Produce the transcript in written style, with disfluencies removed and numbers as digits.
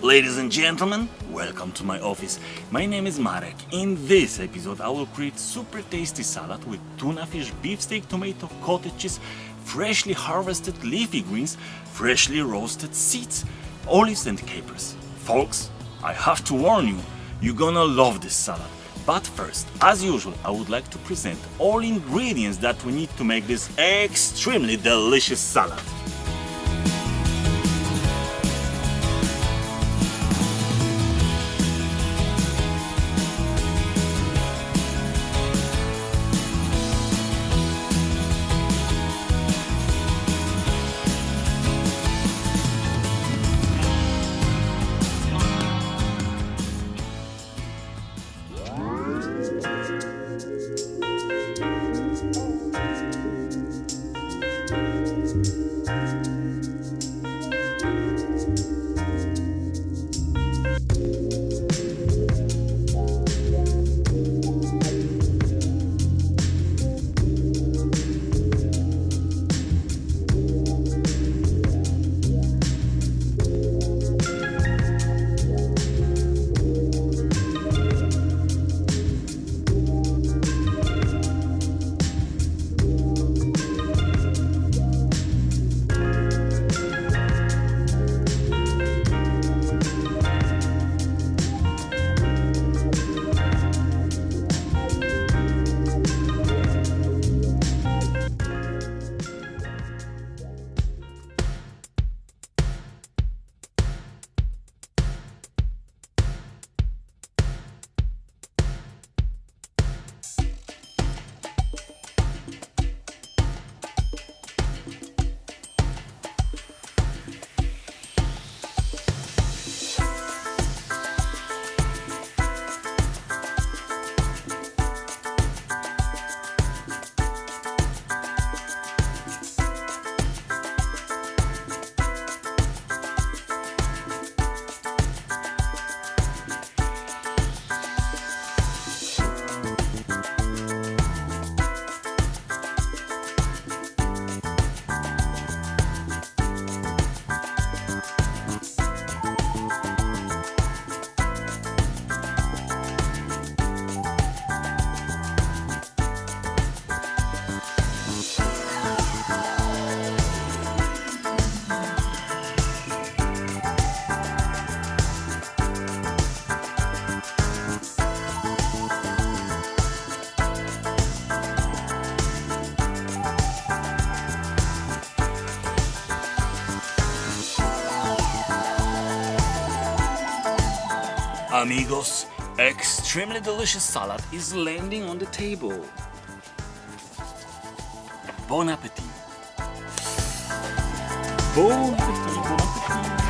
Ladies and gentlemen, welcome to my office. My name is Marek. In this episode I will create super tasty salad with tuna fish, beefsteak, tomato, cottage cheese, freshly harvested leafy greens, freshly roasted seeds, olives and capers. Folks, I have to warn you, you're gonna love this salad. But first, as usual, I would like to present all ingredients that we need to make this extremely delicious salad. Amigos, extremely delicious salad is landing on the table. Bon appetit. Bon appetit, bon appetit.